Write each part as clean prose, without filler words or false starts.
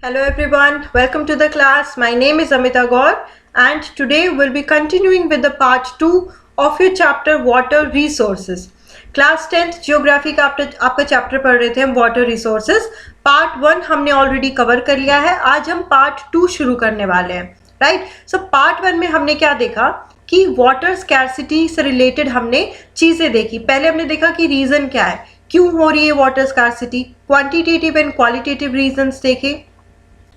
Hello everyone, welcome to the class. My name is Amita Gaur and today we'll be continuing with the part 2 of your chapter Water Resources. Class 10th Geography का आपका chapter पढ़ रहे थे हम water resources. Part 1 हमने already cover कर लिया है. आज हम पार्ट 2 शुरू करने वाले हैं. राइट. सो पार्ट 1 में हमने क्या देखा कि वाटर स्कैरसिटी से रिलेटेड हमने चीजें देखी. पहले हमने देखा कि रीजन क्या है, क्यों हो रही है water scarcity. Quantitative and qualitative reasons देखे.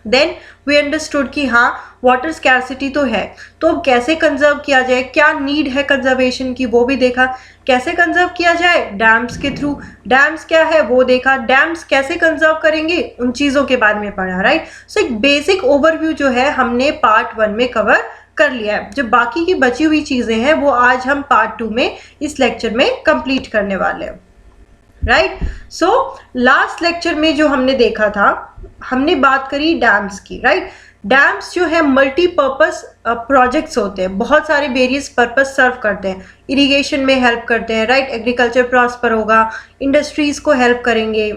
देन वी अंडरस्टूड कि हाँ वाटर स्कैरसिटी तो है, तो अब कैसे कंजर्व किया जाए, क्या नीड है कंजर्वेशन की वो भी देखा. कैसे कंजर्व किया जाए, डैम्स के थ्रू. डैम्स क्या है वो देखा. डैम्स कैसे कंजर्व करेंगे उन चीज़ों के बारे में पढ़ा. राइट. सो एक बेसिक ओवरव्यू जो है हमने पार्ट 1 में कवर कर लिया है. जो बाकी की बची हुई चीज़ें हैं वो आज हम पार्ट 2 में इस लेक्चर में कंप्लीट करने वाले हैं. राइट. सो लास्ट लेक्चर में जो हमने देखा था, हमने बात करी डैम्स की. राइट. डैम्स जो है मल्टीपर्पस प्रोजेक्ट्स होते हैं, बहुत सारे वेरियस पर्पस सर्व करते हैं. इरिगेशन में हेल्प करते हैं. राइट. एग्रीकल्चर प्रॉस्पर होगा, इंडस्ट्रीज को हेल्प करेंगे,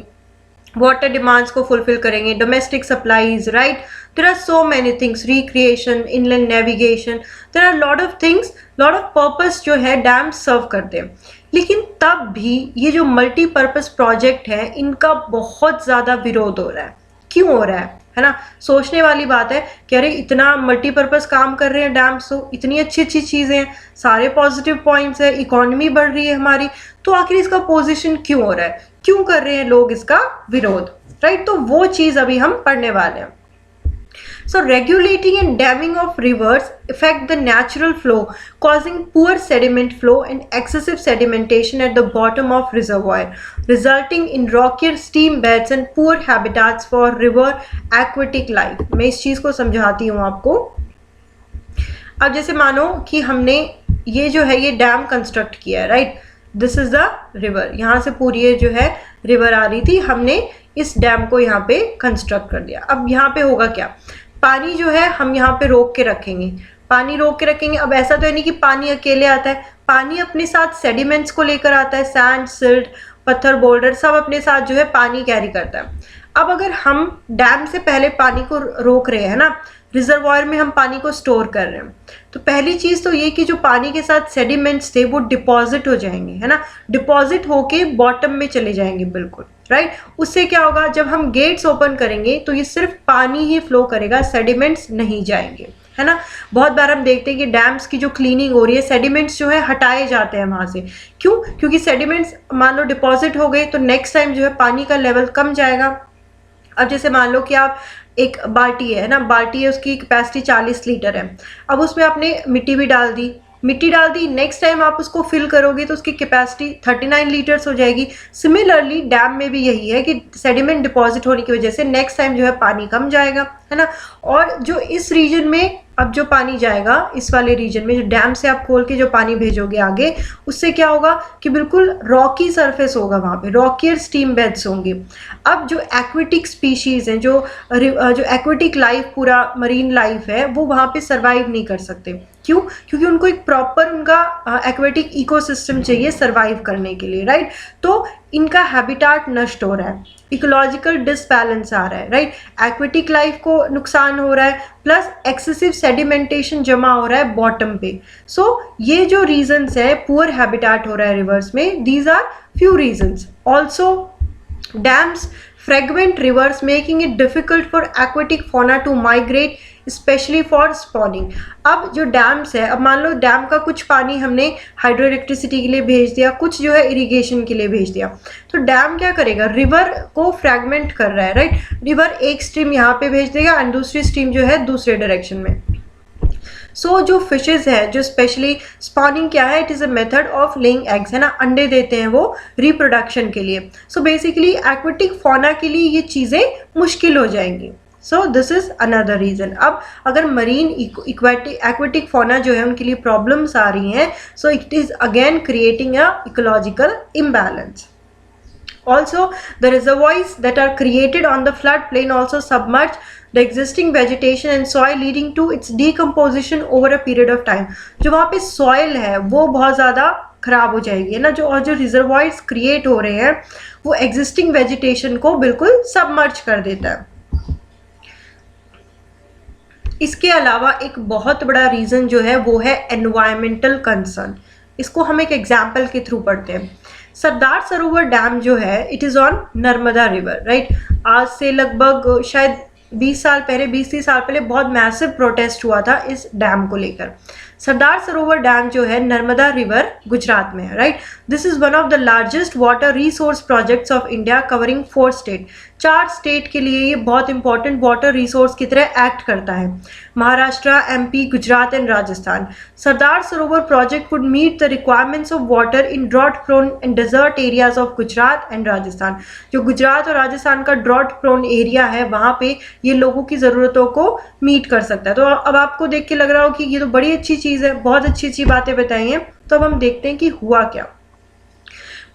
वाटर डिमांड्स को फुलफिल करेंगे, domestic supplies. Right. there are so many things, recreation, inland navigation, there are lot of things, lot of purpose जो है डैम सर्व करते हैं. लेकिन तब भी ये जो मल्टीपर्पस प्रोजेक्ट है इनका बहुत ज़्यादा विरोध हो रहा है. क्यों हो रहा है ना. सोचने वाली बात है कि अरे इतना मल्टीपर्पस काम कर रहे हैं डैम्स, तो इतनी अच्छी अच्छी चीज़ें हैं, सारे पॉजिटिव पॉइंट्स है, इकोनॉमी बढ़ रही है हमारी, तो आखिर इसका पोजिशन क्यों हो रहा है, क्यों कर रहे हैं लोग इसका विरोध. राइट. तो वो चीज़ अभी हम पढ़ने वाले हैं. So regulating and damming of rivers affect the natural flow, causing poor sediment flow and excessive sedimentation at the bottom of reservoir, resulting in rockier stream beds and poor habitats for river aquatic life. मैं इस चीज़ को समझाती हूँ आपको. अब जैसे मानो कि हमने ये जो है ये डैम कंस्ट्रक्ट किया है. Right. This is the river, यहाँ से पूरी ये जो है रिवर आ रही थी, हमने इस डैम को यहाँ पे कंस्ट्रक्ट कर दिया. अब यहाँ पे होगा क्या, पानी जो है हम यहाँ पे रोक के रखेंगे, पानी रोक के रखेंगे. अब ऐसा तो है नहीं कि पानी अकेले आता है, पानी अपने साथ सेडिमेंट्स को लेकर आता है, सैंड, सिल्ट, पत्थर, बोल्डर सब अपने साथ जो है पानी कैरी करता है. अब अगर हम डैम से पहले पानी को रोक रहे हैं ना, रिजर्वायर में हम पानी को स्टोर कर रहे हैं, तो पहली चीज़ तो ये कि जो पानी के साथ सेडिमेंट्स थे वो डिपॉजिट हो जाएंगे, है ना, डिपॉजिट होके बॉटम में चले जाएंगे बिल्कुल. राइट. उससे क्या होगा, जब हम गेट्स ओपन करेंगे तो ये सिर्फ पानी ही फ्लो करेगा, सेडिमेंट्स नहीं जाएंगे, है ना. बहुत बार हम देखते हैं कि डैम्स की जो क्लीनिंग हो रही है, सेडिमेंट्स जो है हटाए जाते हैं वहाँ से. क्यों, क्योंकि सेडिमेंट्स मान लो डिपॉजिट हो गए तो नेक्स्ट टाइम जो है पानी का लेवल कम जाएगा. अब जैसे मान लो कि आप एक बाल्टी है ना, बाल्टी है, उसकी कैपेसिटी 40 लीटर है. अब उसमें आपने मिट्टी भी डाल दी, नेक्स्ट टाइम आप उसको फिल करोगे तो उसकी कैपेसिटी 39 लीटर्स हो जाएगी. सिमिलरली डैम में भी यही है कि सेडिमेंट डिपॉजिट होने की वजह से नेक्स्ट टाइम जो है पानी कम जाएगा, है ना. और जो इस रीजन में अब जो पानी जाएगा, इस वाले रीजन में जो डैम से आप खोल के जो पानी भेजोगे आगे, उससे क्या होगा कि बिल्कुल रॉकी सरफेस होगा, वहाँ पे रॉकियर स्टीम बेड्स होंगे. अब जो एक्वेटिक स्पीशीज़ हैं, जो एक्वेटिक लाइफ, पूरा मरीन लाइफ है, वो वहाँ पे सर्वाइव नहीं कर सकते. क्यों, क्योंकि उनको एक प्रॉपर उनका एक्वेटिक इकोसिस्टम चाहिए सर्वाइव करने के लिए. राइट. तो इनका हैबिटाट नष्ट हो रहा है, इकोलॉजिकल डिसबैलेंस आ रहा है. राइट. एक्वेटिक लाइफ को नुकसान हो रहा है, प्लस एक्सेसिव सेडिमेंटेशन जमा हो रहा है बॉटम पे. सो ये जो रीजंस है, पुअर हैबिटाट हो रहा है रिवर्स में, these are few reasons. Also dams fragment rivers, making it difficult for aquatic fauna to migrate, especially for spawning. अब जो डैम्स है, अब मान लो डैम का कुछ पानी हमने हाइड्रो इलेक्ट्रिसिटी के लिए भेज दिया, कुछ जो है इरिगेशन के लिए भेज दिया, तो डैम क्या करेगा, रिवर को फ्रैगमेंट कर रहा है. राइट. रिवर एक स्ट्रीम यहाँ पे भेज देगा एंड दूसरी स्ट्रीम जो है दूसरे डायरेक्शन में. सो जो फिशेज है, जो स्पेशली स्पॉनिंग क्या है, it is a method of laying eggs, है ना, अंडे देते हैं वो रिप्रोडक्शन के लिए. सो बेसिकली एक्वेटिक फौना के लिए ये चीज़ें मुश्किल हो जाएंगी. सो दिस इज अनदर रीज़न. अब अगर मरीन एक्वेटिक फौना जो है उनके लिए प्रॉब्लम्स आ रही हैं, so it is again creating a ecological imbalance. Also, the reservoirs that are created on the floodplain also submerge the existing vegetation and soil, leading to its decomposition over a period of time. जो वहाँ पे soil है वो बहुत ज़्यादा खराब हो जाएगी, है ना. जो और जो रिजर्वायर्स क्रिएट हो रहे हैं वो एग्जिस्टिंग वेजिटेशन को बिल्कुल सबमर्ज कर देता है. इसके अलावा एक बहुत बड़ा रीज़न जो है वो है एनवायरमेंटल कंसर्न। इसको हम एक एग्जाम्पल के थ्रू पढ़ते हैं। सरदार सरोवर डैम जो है it is on Narmada river, right. आज से लगभग शायद 20-30 साल पहले बहुत मैसिव प्रोटेस्ट हुआ था इस डैम को लेकर। सरदार सरोवर डैम जो है नर्मदा रिवर गुजरात में है, right. This is one of the largest water resource projects of India covering 4 state. 4 state के लिए ये बहुत इंपॉर्टेंट वाटर रिसोर्स की तरह एक्ट करता है, Maharashtra, MP, Gujarat and Rajasthan. Sardar Sarovar project would meet the requirements of water in drought prone and desert areas of Gujarat and Rajasthan. जो गुजरात और राजस्थान का ड्रॉट प्रोन एरिया है वहाँ पे ये लोगों की ज़रूरतों को मीट कर सकता है। तो अब आपको देख के लग रहा हो कि ये तो बड़ी अच्छी चीज़ है, बहुत अच्छी अच्छी बातें बताई हैं। तो अब हम देखते हैं कि हुआ क्या।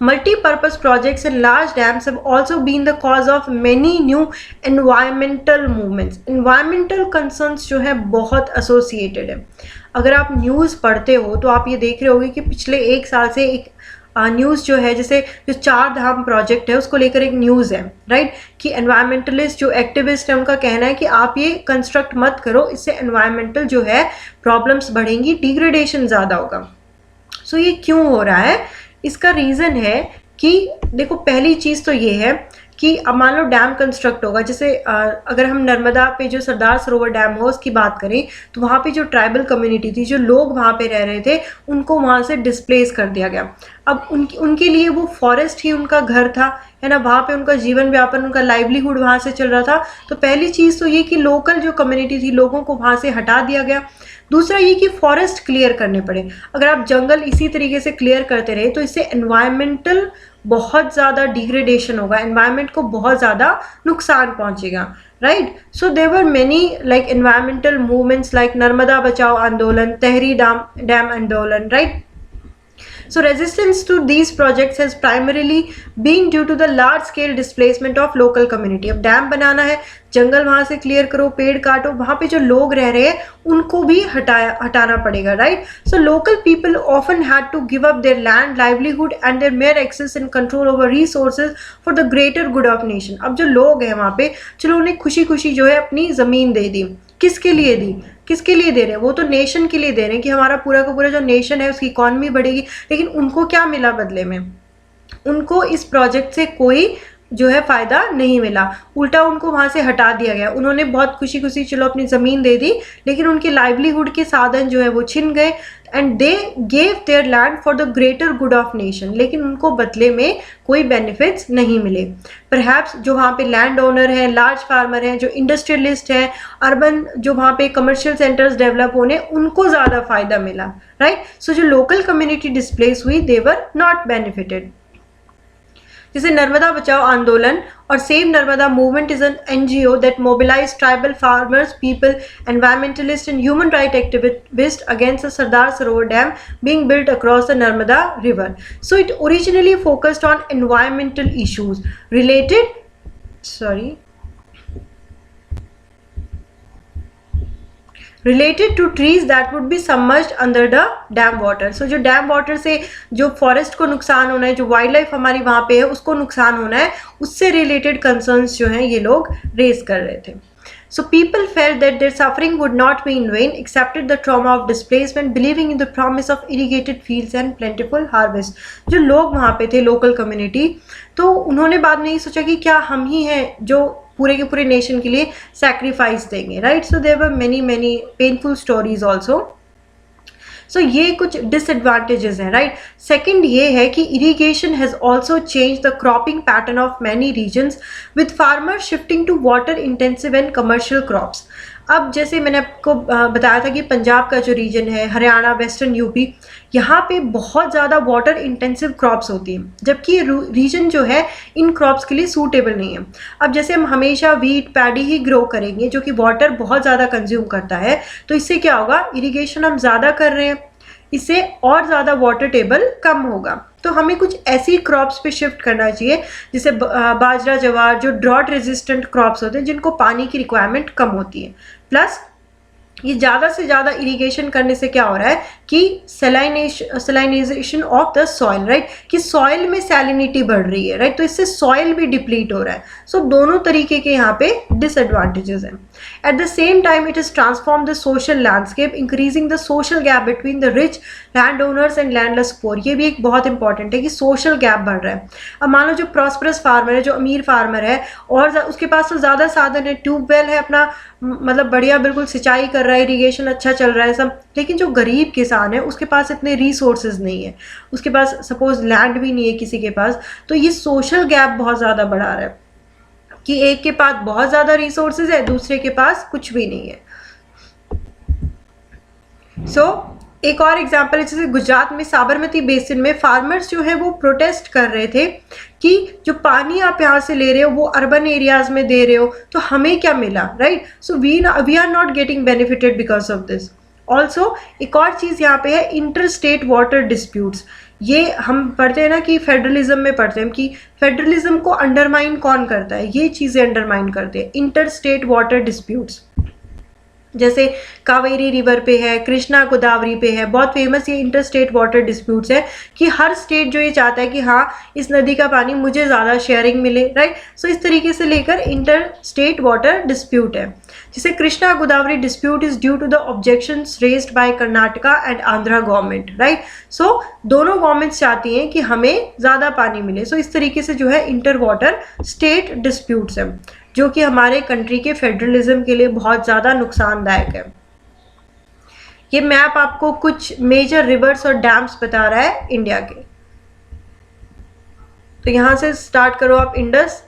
Multi-purpose projects and large dams have also been the cause of many new environmental movements. Environmental concerns जो है बहुत associated है। अगर आप न्यूज़ पढ़ते हो तो आप ये देख रहे होगे कि पिछले 1 साल से एक न्यूज़ जो है, जैसे जो 4 धाम प्रोजेक्ट है उसको लेकर एक न्यूज़ है, राइट, कि एनवायरमेंटलिस्ट जो एक्टिविस्ट है उनका कहना है कि आप ये कंस्ट्रक्ट मत करो, इससे एनवायरमेंटल जो है प्रॉब्लम्स बढ़ेंगी, डिग्रेडेशन ज़्यादा होगा। सो ये क्यों हो रहा है? इसका रीज़न है कि देखो, पहली चीज़ तो ये है कि अब मान लो डैम कंस्ट्रक्ट होगा, जैसे अगर हम नर्मदा पे जो सरदार सरोवर डैम हो उसकी बात करें तो वहाँ पे जो ट्राइबल कम्युनिटी थी, जो लोग वहाँ पे रह रहे थे, उनको वहाँ से डिस्प्लेस कर दिया गया। अब उनके लिए वो फॉरेस्ट ही उनका घर था, है ना, वहाँ पे उनका जीवन व्यापन, उनका लाइवलीहुड वहाँ से चल रहा था। तो पहली चीज़ तो ये कि लोकल जो कम्युनिटी थी लोगों को वहाँ से हटा दिया गया। दूसरा ये कि फॉरेस्ट क्लियर करने पड़े। अगर आप जंगल इसी तरीके से क्लियर करते रहे तो इससे एनवायरमेंटल बहुत ज़्यादा डिग्रेडेशन होगा, एनवायरमेंट को बहुत ज़्यादा नुकसान पहुंचेगा, right. So there were many like environmental movements like Narmada Bachao Andolan, Tehri dam Andolan, right. So resistance to these projects has primarily been due to the large scale displacement of local community. अब dam बनाना है, जंगल वहाँ से क्लियर करो, पेड़ काटो, वहाँ पे जो लोग रह रहे हैं उनको भी हटाना पड़ेगा, right. So local people often had to give up their land, livelihood and their mere access and control over resources for the greater good of nation. अब जो लोग हैं वहाँ पे, चलो उन्हें खुशी खुशी जो है अपनी ज़मीन दे दी। किसके लिए दी? किसके लिए दे रहे हैं? वो तो नेशन के लिए दे रहे हैं कि हमारा पूरा का पूरा जो नेशन है उसकी इकॉनमी बढ़ेगी। लेकिन उनको क्या मिला बदले में? उनको इस प्रोजेक्ट से कोई जो है फ़ायदा नहीं मिला, उल्टा उनको वहाँ से हटा दिया गया। उन्होंने बहुत खुशी खुशी चलो अपनी ज़मीन दे दी, लेकिन उनके लाइवलीहुड के साधन जो है वो छिन गए। And they gave there land for the greater good of nation, लेकिन उनको बदले में कोई बेनिफिट्स नहीं मिले। परहैप्स जो वहाँ पे लैंड ओनर हैं, लार्ज फार्मर हैं, जो इंडस्ट्रियलिस्ट हैं, अर्बन जो वहाँ पे कमर्शियल सेंटर्स डेवलप होने, उनको ज़्यादा फ़ायदा मिला, राइट। सो जो लोकल कम्युनिटी डिस्प्लेस हुई, दे वर नॉट बेनिफिटेड। जैसे नर्मदा बचाओ आंदोलन और save Narmada movement is an NGO that mobilize tribal farmers, people, environmentalist and human right activist against the Sardar Sarovar dam being built across the Narmada River. So it originally focused on environmental issues related to trees that would be submerged under the dam water. So जो dam water से जो forest को नुकसान होना है, जो wild life हमारी वहाँ पे है उसको नुकसान होना है, उससे रिलेटेड कंसर्न्स जो हैं ये लोग रेज कर रहे थे। So people felt that their suffering would not be in vain, accepted the trauma of displacement, believing in the promise of irrigated fields and plentiful harvest. जो लोग वहाँ पे थे, लोकल कम्युनिटी, तो उन्होंने बाद में ये सोचा कि क्या हम ही हैं जो पूरे के पूरे नेशन के लिए सैक्रिफाइस देंगे, right. So there were many painful stories also. So ये कुछ डिसएडवांटेजेस हैं, राइट। सेकंड ये है कि irrigation has also change the cropping pattern of many regions with farmer shifting to water intensive and commercial crops. अब जैसे मैंने आपको बताया था कि पंजाब का जो रीजन है, हरियाणा, वेस्टर्न यूपी, यहाँ पे बहुत ज़्यादा वाटर इंटेंसिव क्रॉप्स होती हैं, जबकि ये रीजन जो है इन क्रॉप्स के लिए सूटेबल नहीं है। अब जैसे हम हमेशा वीट, पैडी ही ग्रो करेंगे जो कि वाटर बहुत ज़्यादा कंज्यूम करता है, तो इससे क्या होगा? इरिगेशन हम ज़्यादा कर रहे हैं, इससे और ज़्यादा वाटर टेबल कम होगा। तो हमें कुछ ऐसी क्रॉप्स पे शिफ्ट करना चाहिए जैसे बाजरा, जवार, जो ड्रॉट रेजिस्टेंट क्रॉप्स होते हैं जिनको पानी की रिक्वायरमेंट कम होती है। प्लस ये ज़्यादा से ज़्यादा इरिगेशन करने से क्या हो रहा है कि सैलिनाइजेशन ऑफ द सॉइल, राइट, कि सॉइल में सैलिनिटी बढ़ रही है, राइट, तो इससे सॉइल भी डिप्लीट हो रहा है। सो दोनों तरीके के यहाँ पे डिसएडवांटेजेस हैं। At the same time it is transform the social landscape, increasing the social gap between the rich land owners and landless poor. ये भी एक बहुत इंपॉर्टेंट है कि सोशल गैप बढ़ रहा है। अब मान लो जो प्रॉस्परस फार्मर है, जो अमीर फार्मर है और उसके पास तो ज़्यादा साधन है, ट्यूबवेल है अपना, मतलब बढ़िया बिल्कुल सिंचाई कर रहा है, इरिगेशन अच्छा चल रहा है सब, लेकिन जो गरीब किसान है उसके पास इतने रिसोर्सेज नहीं है, उसके पास सपोज लैंड भी नहीं है किसी के पास, तो ये सोशल गैप बहुत ज़्यादा बढ़ा रहा है कि एक के पास बहुत ज़्यादा रिसोर्सेज है, दूसरे के पास कुछ भी नहीं है। एक और एग्जांपल है, जैसे गुजरात में साबरमती बेसिन में फार्मर्स जो है वो प्रोटेस्ट कर रहे थे कि जो पानी आप यहाँ से ले रहे हो वो अर्बन एरियाज में दे रहे हो, तो हमें क्या मिला, right. So we are not getting benefited because of this. Also एक और चीज़ यहाँ पे है, इंटर स्टेट वाटर डिस्प्यूट्स। ये हम पढ़ते हैं ना कि फेडरलिज्म में पढ़ते हैं कि फेडरलिज्म को अंडरमाइन कौन करता है, ये चीज़ें अंडरमाइन करते हैं, इंटर स्टेट वाटर डिस्प्यूट्स। जैसे कावेरी रिवर पे है, कृष्णा गोदावरी पे है, बहुत फेमस ये इंटर स्टेट वाटर डिस्प्यूट्स है कि हर स्टेट जो ये चाहता है कि हाँ इस नदी का पानी मुझे ज़्यादा शेयरिंग मिले, राइट। सो इस तरीके से लेकर इंटर स्टेट वाटर डिस्प्यूट है। जैसे Krishna Godavari dispute is due to the objections raised by Karnataka and Andhra government, right. So दोनों गवर्नमेंट्स चाहती हैं कि हमें ज़्यादा पानी मिले। सो इस तरीके से जो है इंटर वाटर स्टेट डिस्प्यूट्स है, जो कि हमारे कंट्री के फेडरलिज्म के लिए बहुत ज़्यादा नुकसानदायक है। ये मैप आपको कुछ मेजर रिवर्स और डैम्स बता रहा है इंडिया के। तो यहाँ से स्टार्ट करो आप, इंडस,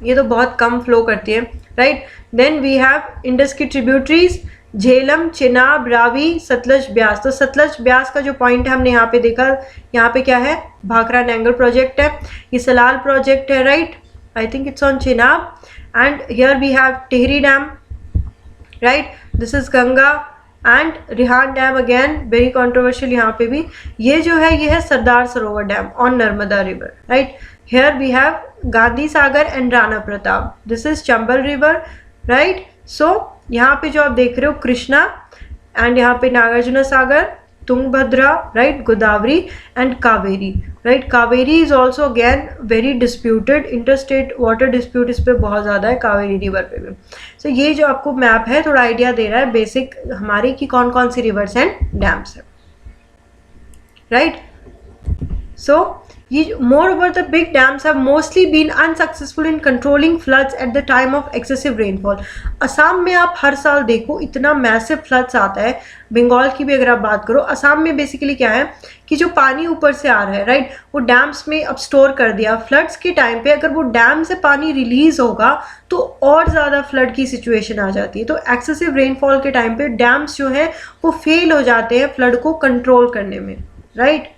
ये तो बहुत कम फ्लो करती है, right. Then we have Indus की ट्रिब्यूटरीज, झेलम, चिनाब, रावी, सतलज, ब्यास। तो सतलज ब्यास का जो पॉइंट है हमने यहाँ पे देखा, यहाँ पे क्या है, भाखरा नैंगल प्रोजेक्ट है, ये सलाल प्रोजेक्ट है, right. I think it's on Chenab, and here we have Tehri Dam, right? This is Ganga and Rihan Dam again, very controversial यहाँ पे भी। ये जो है ये है सरदार Sarovar dam on Narmada river, right? Here we have Gandhi Sagar and Rana Pratap. This is Chambal river, right? So यहाँ पे जो आप देख रहे हो कृष्णा and यहाँ पे Nagarjuna Sagar, Tungabhadra, right, Godavari and Kaveri, right. Kaveri is also again very disputed, interstate water dispute इस पे बहुत ज़्यादा है, कावेरी रिवर पे भी। सो ये जो आपको मैप है थोड़ा आइडिया दे रहा है बेसिक हमारे कि कौन कौन सी रिवर्स एंड डैम्स है, right. So moreover the big dams have mostly been unsuccessful in controlling floods at the time of excessive rainfall. Assam में आप हर साल देखो इतना मैसिव फ्लड्स आता है, बंगाल की भी अगर आप बात करो, असम में बेसिकली क्या है कि जो पानी ऊपर से आ रहा है, राइट, वो डैम्स में अब स्टोर कर दिया। फ्लड्स के टाइम पे अगर वो डैम से पानी रिलीज होगा तो और ज़्यादा फ्लड की सिचुएशन आ जाती है। तो एक्सेसिव रेनफॉल के टाइम पे डैम्स जो है वो फेल हो जाते हैं फ्लड को कंट्रोल करने में, right.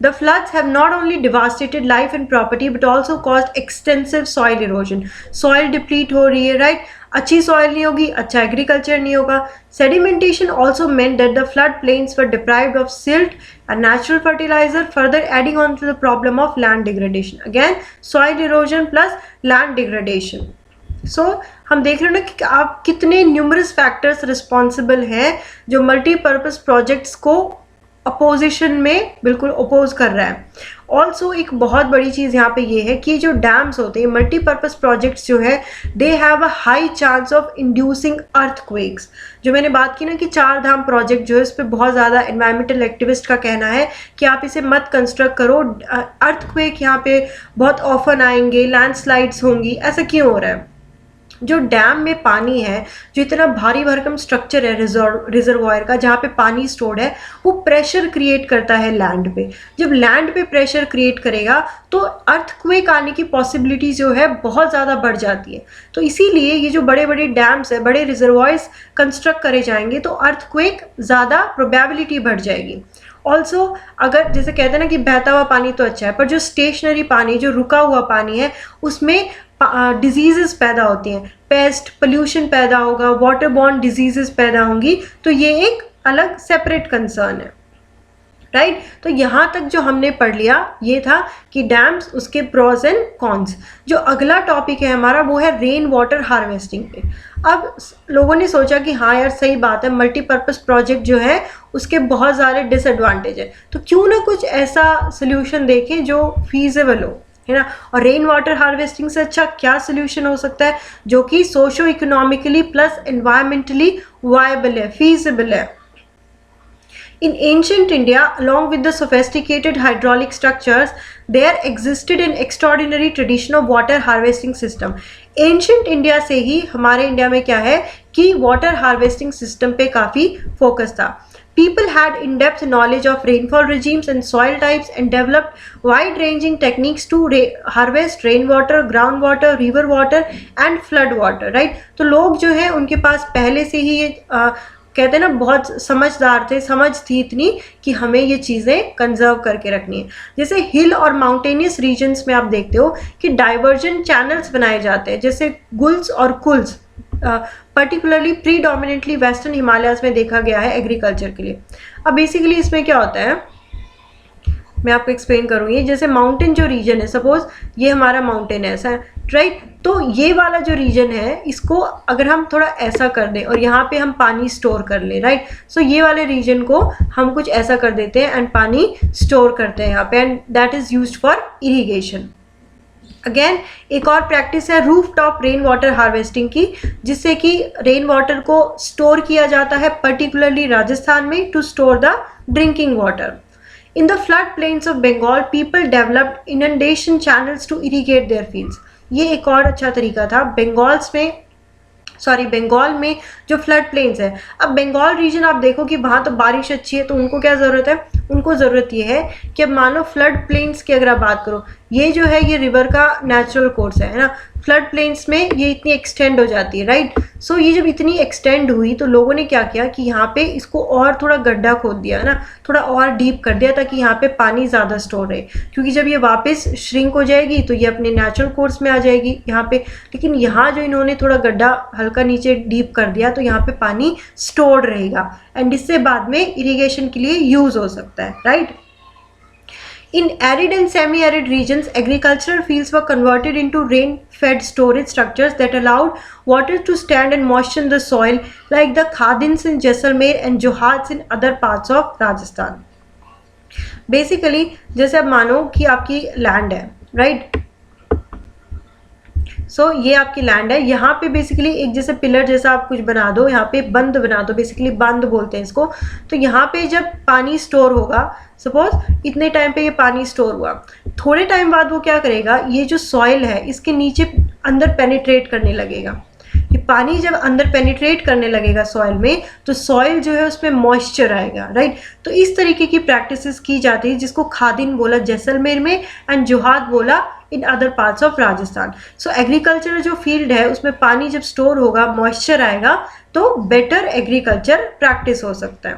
The floods have not only devastated life and property but also caused extensive soil erosion. Soil deplete हो रही है, right? अच्छी soil नहीं होगी, अच्छा agriculture नहीं होगा. Sedimentation also meant that the flood plains were deprived of silt, a natural fertilizer, further adding on to the problem of land degradation. Again, soil erosion plus land degradation. So हम देख रहे हैं ना कि आप कितने न्यूमरस फैक्टर्स रिस्पॉन्सिबल हैं जो मल्टीपर्पज प्रोजेक्ट्स को अपोजिशन में बिल्कुल अपोज कर रहा है। ऑल्सो एक बहुत बड़ी चीज़ यहाँ पे ये है कि जो डैम्स होते हैं, मल्टीपर्पज प्रोजेक्ट्स जो है, they have a high chance of inducing earthquakes. जो मैंने बात की ना कि चार धाम प्रोजेक्ट जो है, इस पर बहुत ज़्यादा एनवायरमेंटल एक्टिविस्ट का कहना है कि आप इसे मत कंस्ट्रक्ट करो, अर्थक्वेक यहाँ पे बहुत ऑफन आएंगे, लैंडस्लाइड्स होंगी। ऐसा क्यों हो रहा है? जो डैम में पानी है, जो इतना भारी भरकम स्ट्रक्चर है रिजर्वायर का जहाँ पे पानी स्टोर्ड है, वो प्रेशर क्रिएट करता है लैंड पे। जब लैंड पे प्रेशर क्रिएट करेगा तो अर्थक्वेक आने की पॉसिबिलिटी जो है बहुत ज़्यादा बढ़ जाती है। तो इसीलिए ये जो बड़े बड़े डैम्स है, बड़े रिजर्वायर्स कंस्ट्रक्ट करे जाएंगे तो अर्थक्वेक ज़्यादा प्रोबेबिलिटी बढ़ जाएगी। ऑल्सो अगर जैसे कहते हैं ना कि बहता हुआ पानी तो अच्छा है, पर जो स्टेशनरी पानी, जो रुका हुआ पानी है, उसमें डिजीजेस पैदा होती हैं, पेस्ट, पोल्यूशन पैदा होगा, वाटर बॉर्न डिजीजेस पैदा होंगी। तो ये एक अलग सेपरेट कंसर्न है, राइट। तो यहाँ तक जो हमने पढ़ लिया ये था कि डैम्स, उसके प्रोज एंड कॉन्स। जो अगला टॉपिक है हमारा वो है रेन वाटर हार्वेस्टिंग पे। अब लोगों ने सोचा कि हाँ यार सही बात है, मल्टीपर्पज़ प्रोजेक्ट जो है उसके बहुत सारे डिसएडवांटेज है, तो क्यों ना कुछ ऐसा सोल्यूशन देखें जो फीजिबल हो, है ना। और रेन वाटर हार्वेस्टिंग से अच्छा क्या सोल्यूशन हो सकता है जो कि socio economically plus environmentally viable है, फीजिबल है। In ancient India, along with the sophisticated hydraulic structures, there existed an extraordinary tradition of water harvesting system. Ancient India से ही हमारे इंडिया में क्या है कि water harvesting system पे काफ़ी फोकस था. People had in-depth knowledge of rainfall regimes and soil types and developed wide-ranging techniques to harvest rainwater, groundwater, river water and flood water, right? तो लोग जो है उनके पास पहले से ही कहते हैं ना बहुत समझदार थे, समझ थी इतनी कि हमें ये चीज़ें कंजर्व करके रखनी है। जैसे हिल और माउंटेनियस रीजन्स में आप देखते हो कि डाइवर्जन चैनल्स बनाए जाते हैं, जैसे गुल्स और कुल्स, पर्टिकुलरली प्रीडोमिनेंटली वेस्टर्न हिमालयाज में देखा गया है एग्रीकल्चर के लिए। अब बेसिकली इसमें क्या होता है मैं आपको एक्सप्लेन करूँगी। जैसे माउंटेन जो रीजन है, सपोज ये हमारा माउंटेन है ऐसा, राइट। तो ये वाला जो रीजन है इसको अगर हम थोड़ा ऐसा कर दें और यहाँ पे हम पानी स्टोर कर लें, राइट। सो ये वाले रीजन को हम कुछ ऐसा कर देते हैं एंड पानी स्टोर करते हैं यहाँ पे, and that is used for irrigation. Again एक और प्रैक्टिस है roof top rain water harvesting की, जिससे कि रेन वाटर को स्टोर किया जाता है पर्टिकुलरली राजस्थान में to store the drinking water. In the flood plains of Bengal, people developed inundation channels to irrigate their fields. ये एक और अच्छा तरीका था बंगाल में जो फ्लड प्लेन्स है। अब बंगाल रीजन आप देखो कि वहाँ तो बारिश अच्छी है, तो उनको क्या ज़रूरत है, उनको ज़रूरत ये है कि अब मानो फ्लड प्लेन्स की अगर आप बात करो, ये जो है ये रिवर का नेचुरल कोर्स है ना, फ्लड प्लेन्स में ये इतनी एक्सटेंड हो जाती है, राइट। सो ये जब इतनी एक्सटेंड हुई तो लोगों ने क्या किया कि यहाँ पे इसको और थोड़ा गड्ढा खोद दिया है ना, थोड़ा और डीप कर दिया ताकि यहाँ पे पानी ज़्यादा स्टोर रहे, क्योंकि जब ये वापस श्रिंक हो जाएगी तो ये अपने नेचुरल कोर्स में आ जाएगी यहाँ पे। लेकिन यहाँ जो इन्होंने थोड़ा गड्ढा हल्का नीचे डीप कर दिया तो यहाँ पे पानी स्टोर्ड रहेगा एंड इससे बाद में इरिगेशन के लिए यूज़ हो सकता है, right. In arid and semi-arid regions, agricultural fields were converted into rain-fed storage structures that allowed water to stand and moisten the soil, like the khadins in Jaisalmer and johats in other parts of Rajasthan. Basically, जैसे अब मानो कि आपकी land है, right. सो ये आपकी land है, यहाँ पे बेसिकली एक जैसे पिलर जैसा आप कुछ बना दो, यहाँ पे बंद बना दो, बेसिकली बंद बोलते हैं इसको। तो यहाँ पे जब पानी स्टोर होगा, सपोज इतने टाइम पे ये पानी स्टोर हुआ, थोड़े टाइम बाद वो क्या करेगा, ये जो सॉइल है इसके नीचे अंदर पेनिट्रेट करने लगेगा। ये पानी जब अंदर पेनिट्रेट करने लगेगा सॉइल में, तो सॉइल जो है उसमें मॉइस्चर आएगा, राइट। तो इस तरीके की प्रैक्टिसेस की जाती है, जिसको खादिन बोला जैसलमेर में एंड जोहात बोला in other parts of Rajasthan. So agriculture जो फील्ड है उसमें पानी जब स्टोर होगा, मॉइस्चर आएगा, तो बेटर एग्रीकल्चर प्रैक्टिस हो सकता है।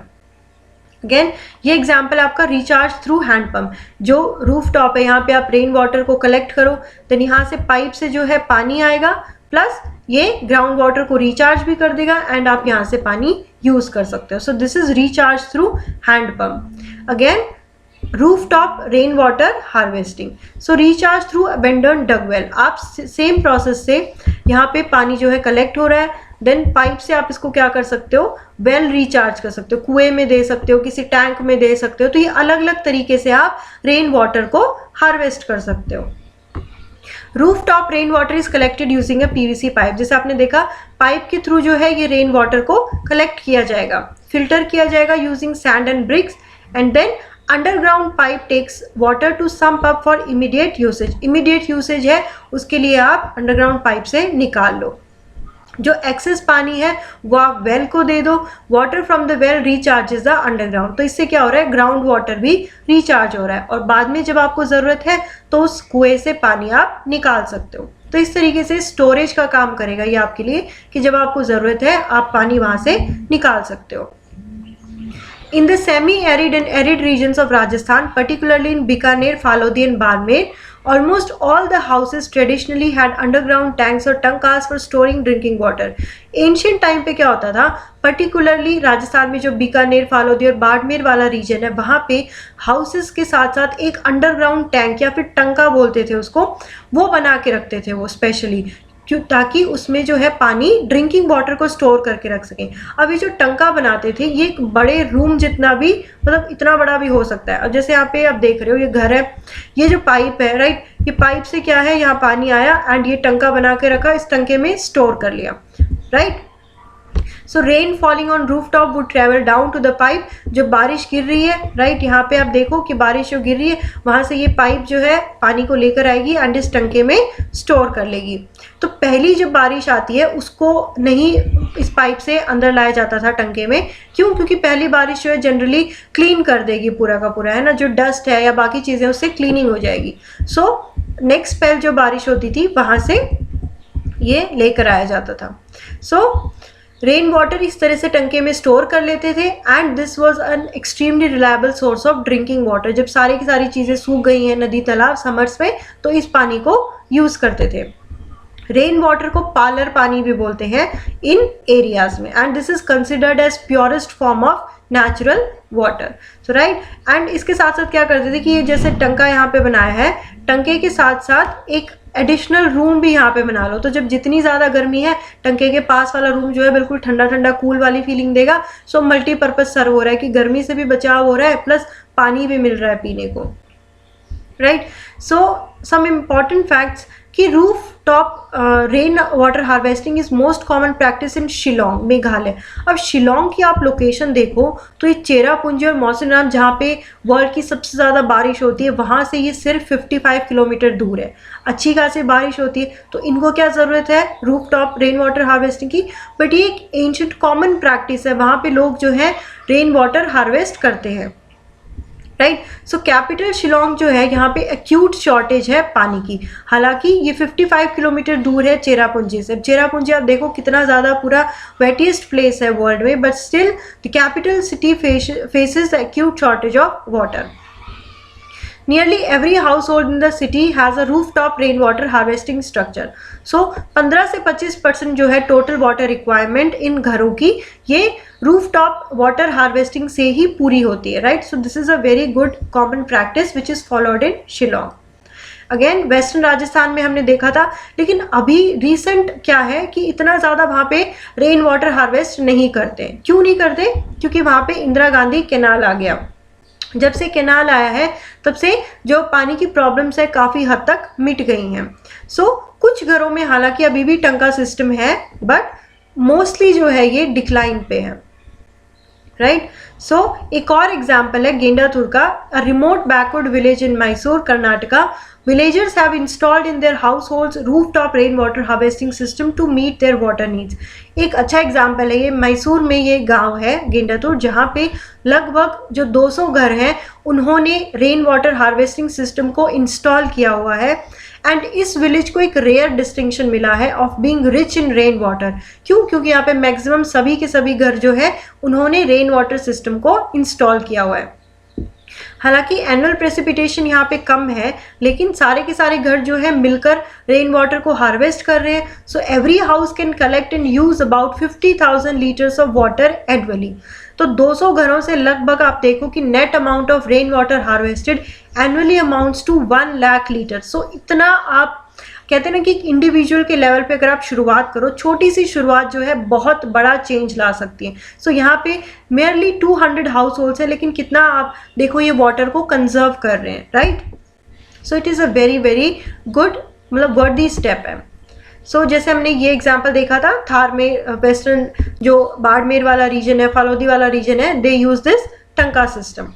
अगेन ये एग्जाम्पल आपका रिचार्ज थ्रू हैंडपम्प, जो रूफ टॉप है यहाँ पे आप रेन वाटर को कलेक्ट करो, देन यहाँ से पाइप से जो है पानी आएगा, प्लस ये ग्राउंड वाटर को रिचार्ज भी कर देगा एंड आप यहाँ से पानी यूज कर सकते हो। So this is recharge through hand pump. Again rooftop rain water harvesting, so recharge through abandon dug well, आप सेम प्रोसेस से यहाँ पे पानी जो है कलेक्ट हो रहा है, देन पाइप से आप इसको क्या कर सकते हो, वेल रिचार्ज कर सकते हो, कुएं में दे सकते हो, किसी टैंक में दे सकते हो। तो ये अलग अलग तरीके से आप रेन वाटर को हार्वेस्ट कर सकते हो। Rooftop rain water is collected using a PVC pipe, जैसे आपने देखा पाइप के थ्रू जो है ये रेन वाटर को कलेक्ट किया जाएगा, फिल्टर किया जाएगा using sand and bricks, and then underground pipe takes water to sump up for immediate usage. Immediate usage है उसके लिए आप अंडरग्राउंड पाइप से निकाल लो, जो एक्सेस पानी है वो आप वेल को दे दो, water from the well recharges the underground. तो इससे क्या हो रहा है, ग्राउंड वाटर भी रिचार्ज हो रहा है और बाद में जब आपको ज़रूरत है तो उस कुएं से पानी आप निकाल सकते हो। तो इस तरीके से स्टोरेज का काम करेगा ये आपके लिए कि जब आपको ज़रूरत है आप पानी वहाँ से निकाल सकते हो। In the semi-arid and arid regions of Rajasthan, particularly in Bikaner, Phalodi and Barmer, almost all the houses traditionally had underground tanks or tankas for storing drinking water. Ancient time पे क्या होता था, particularly राजस्थान में जो बीकानेर, फालोदी और बाड़मेर वाला region है, वहाँ पे हाउसेस के साथ साथ एक अंडरग्राउंड टैंक या फिर टंका बोलते थे उसको, वो बना के रखते थे वो स्पेशली, क्यों, ताकि उसमें जो है पानी ड्रिंकिंग वाटर को स्टोर करके रख सकें। अब ये जो टंका बनाते थे ये एक बड़े रूम जितना भी, मतलब इतना बड़ा भी हो सकता है। अब जैसे यहाँ पे आप देख रहे हो ये घर है, ये जो पाइप है, राइट, ये पाइप से क्या है, यहाँ पानी आया एंड ये टंका बना के रखा, इस टंके में स्टोर कर लिया, right. So rain falling on roof top would travel down to the pipe. जो बारिश गिर रही है, राइट, यहाँ पे आप देखो कि बारिश जो गिर रही है वहाँ से ये पाइप जो है पानी को लेकर आएगी एंड इस टंके में स्टोर कर लेगी। तो पहली जब बारिश आती है उसको नहीं इस पाइप से अंदर लाया जाता था टंके में, क्यों? क्योंकि पहली बारिश जो है जनरली क्लीन कर देगी पूरा का पूरा, है ना, जो डस्ट है या बाकी चीज़ें उससे क्लीनिंग हो जाएगी। सो नेक्स्ट स्पेल जो बारिश होती थी वहाँ से ये लेकर आया जाता था। सो रेन वाटर इस तरह से टंके में स्टोर कर लेते थे and this was an extremely reliable source of drinking water. जब सारी की सारी चीज़ें सूख गई हैं नदी तालाब समर्स में, तो इस पानी को यूज़ करते थे। रेन वाटर को पार्लर पानी भी बोलते हैं इन एरियाज में and this is considered as purest form of natural water. So right, एंड इसके साथ साथ क्या करते थे कि ये जैसे टंका यहाँ पे बनाया है, टंके के साथ साथ एक एडिशनल रूम भी यहाँ पे बना लो। तो जब जितनी ज़्यादा गर्मी है, टंके के पास वाला रूम जो है बिल्कुल ठंडा ठंडा कूल वाली फीलिंग देगा। सो मल्टीपर्पज सर्व हो रहा है कि गर्मी से भी बचाव हो रहा है प्लस पानी भी मिल रहा है पीने को, राइट। सो सम इम्पॉर्टेंट फैक्ट्स कि roof top rain water harvesting is most common practice in Shillong, Meghalaya. अब शिलोंग की आप लोकेशन देखो तो ये चेरापूंजी और मौसिनराम जहाँ पे वर्ल्ड की सबसे ज़्यादा बारिश होती है, वहाँ से ये सिर्फ 55 किलोमीटर दूर है। अच्छी खासी बारिश होती है, तो इनको क्या ज़रूरत है roof top rain water harvesting की, बट ये एक एंशिएंट कॉमन प्रैक्टिस है, वहाँ पे लोग जो है रेन वाटर हार्वेस्ट करते हैं, राइट। सो कैपिटल शिलोंग जो है यहाँ पे एक्यूट शॉर्टेज है पानी की। हालांकि ये 55 किलोमीटर दूर है चेरापूंजी से। चेरापूंजी आप देखो कितना ज़्यादा पूरा वेटिएस्ट प्लेस है वर्ल्ड में, but still the capital city faces the acute shortage of water. Nearly every household in the city has a rooftop rainwater harvesting structure. So 15 से 25% जो है टोटल वाटर रिक्वायरमेंट इन घरों की ये रूफटॉप वाटर हार्वेस्टिंग से ही पूरी होती है, right. So this is a very good common practice which is followed in Shillong. Again western Rajasthan में हमने देखा था, लेकिन अभी रिसेंट क्या है कि इतना ज़्यादा वहाँ पे रेन वाटर हार्वेस्ट नहीं करते। क्यों नहीं करते? क्योंकि वहाँ पे इंदिरा गांधी कैनाल आ गया। जब से कैनाल आया है तब से जो पानी की प्रॉब्लम्स है काफ़ी हद तक मिट गई हैं। सो कुछ घरों में हालांकि अभी भी टंका सिस्टम है, बट मोस्टली जो है ये डिक्लाइन पे है, राइट। सो एक और एग्जाम्पल है गेंडातुर का, a remote backward village in Mysore Karnataka. Villagers have installed in their households rooftop rainwater harvesting system to meet their water needs. एक अच्छा एग्जाम्पल है ये, मैसूर में ये गांव है गेंडातुर, जहाँ पे लगभग जो 200 घर हैं उन्होंने रेन वाटर हार्वेस्टिंग सिस्टम को इंस्टॉल किया हुआ है। एंड इस विलेज को एक रेयर डिस्टिंक्शन मिला है of being rich in rain water. क्यों? क्योंकि यहाँ पे मैक्सिमम सभी के सभी घर जो है उन्होंने रेन वाटर सिस्टम को इंस्टॉल किया हुआ है। हालांकि एनुअल प्रेसिपिटेशन यहाँ पे कम है, लेकिन सारे के सारे घर जो है मिलकर रेन वाटर को हार्वेस्ट कर रहे हैं। So every house can collect and use about 50,000 litres of water annually. तो 200 घरों से लगभग आप देखो कि net amount of rain water harvested annually amounts to 1 lakh litre. So इतना आप कहते हैं ना कि इंडिविजुअल के लेवल पे अगर आप शुरुआत करो, छोटी सी शुरुआत जो है बहुत बड़ा चेंज ला सकती है। सो यहाँ पे मेयरली 200 हाउस होल्ड्स है, लेकिन कितना आप देखो ये वाटर को कंजर्व कर रहे हैं, right. So it is a very very good, मतलब वर्दी स्टेप है। सो जैसे हमने ये एग्जाम्पल देखा था थार में, वेस्टर्न जो बाड़मेर वाला रीजन है, फालोदी वाला रीजन है, they use this taanka system.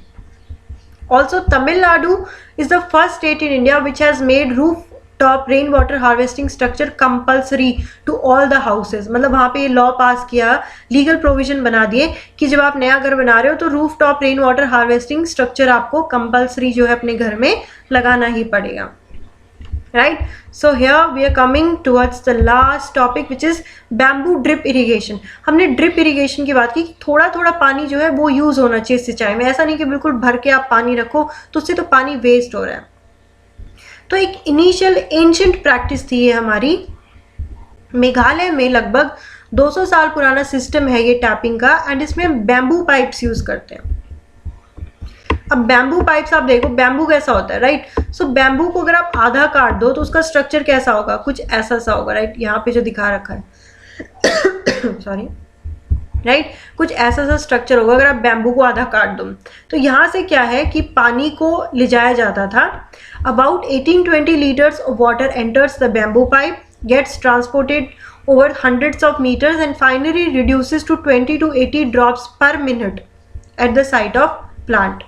Also Tamil Nadu is the first state in India which has made roof top rain water harvesting structure compulsory to all the houses. मतलब वहाँ पे लॉ पास किया, लीगल प्रोविजन बना दिए कि जब आप नया घर बना रहे हो तो roof top rain water harvesting structure आपको कंपल्सरी जो है अपने घर में लगाना ही पड़ेगा। right? So here we are coming towards the last topic which is bamboo drip irrigation. हमने ड्रिप इरिगेशन की बात की कि थोड़ा थोड़ा पानी जो है वो यूज होना चाहिए सिंचाई में, ऐसा नहीं कि बिल्कुल भर के आप पानी रखो तो उससे तो पानी वेस्ट हो रहा है। तो एक इनिशियल एंशिएंट प्रैक्टिस थी ये हमारी, मेघालय में लगभग 200 साल पुराना सिस्टम है ये टैपिंग का, एंड इसमें हम बैम्बू पाइप्स यूज करते हैं। अब बैम्बू पाइप्स आप देखो, बैम्बू कैसा होता है, राइट? सो बैम्बू को अगर आप आधा काट दो तो उसका स्ट्रक्चर कैसा होगा, कुछ ऐसा सा होगा, राइट? यहाँ पे जो दिखा रखा है सॉरी, राइट? कुछ ऐसा सा स्ट्रक्चर होगा अगर आप बैम्बू को आधा काट दो। तो यहाँ से क्या है कि पानी को ले जाया जाता था। About 18-20 litres of water enters the bamboo pipe, gets transported over hundreds of meters and finally reduces to 20 to 80 drops per minute at the site of plant.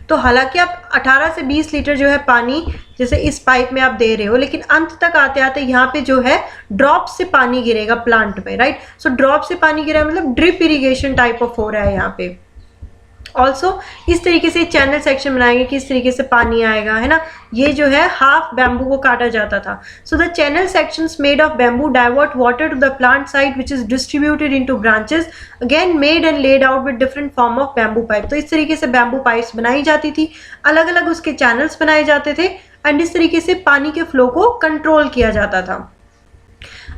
तो हालांकि आप 18 से 20 लीटर जो है पानी जैसे इस पाइप में आप दे रहे हो, लेकिन अंत तक आते आते यहाँ पे जो है ड्रॉप से पानी गिरेगा प्लांट में, राइट? सो ड्रॉप से पानी गिरा मतलब ड्रिप इरिगेशन टाइप ऑफ हो रहा है यहाँ पे। ऑल्सो इस तरीके से चैनल सेक्शन बनाएंगे कि इस तरीके से पानी आएगा, है ना? ये जो है हाफ बैम्बू को काटा जाता था। So the channel sections made of bamboo divert water to the plant side which is distributed into branches, again made and laid out with different form of bamboo pipe. तो इस तरीके से bamboo pipes बनाई जाती थी, अलग अलग उसके चैनल्स बनाए जाते थे, एंड इस तरीके से पानी के फ्लो को कंट्रोल किया जाता था।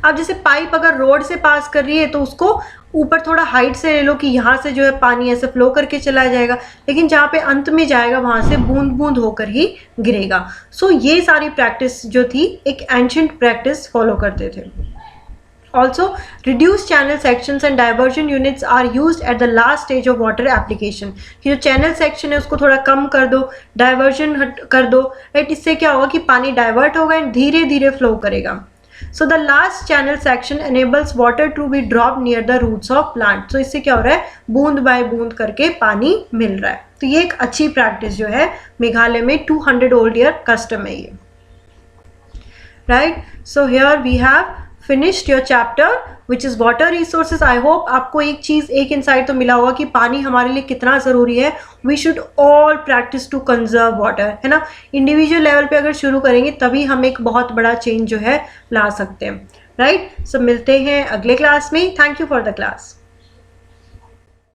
अब जैसे पाइप अगर रोड से पास कर रही है तो उसको ऊपर थोड़ा हाइट से ले लो कि यहाँ से जो है पानी ऐसे फ्लो करके चला जाएगा, लेकिन जहाँ पे अंत में जाएगा वहाँ से बूंद बूंद होकर ही गिरेगा। सो ये सारी प्रैक्टिस जो थी एक एंशिएंट प्रैक्टिस फॉलो करते थे। Also reduce channel sections and diversion units are used at the last stage of water application, कि जो चैनल सेक्शन है उसको थोड़ा कम कर दो, डाइवर्जन कर दो, राइट? इससे क्या होगा कि पानी डाइवर्ट होगा एंड धीरे धीरे फ्लो करेगा। So the last channel section enables water to be dropped near the roots of plant. So इससे क्या हो रहा है, बूंद बाय बूंद करके पानी मिल रहा है। तो ये एक अच्छी प्रैक्टिस जो है मेघालय में 200 old year custom है ये, right? So here we have finished your chapter which is water resources. I hope आपको एक चीज़, एक इंसाइट तो मिला होगा कि पानी हमारे लिए कितना ज़रूरी है। We should all practice to conserve water, है ना? इंडिविजुअल लेवल पे अगर शुरू करेंगे तभी हम एक बहुत बड़ा चेंज जो है ला सकते हैं, राइट? सो मिलते हैं अगले क्लास में। Thank you for the class.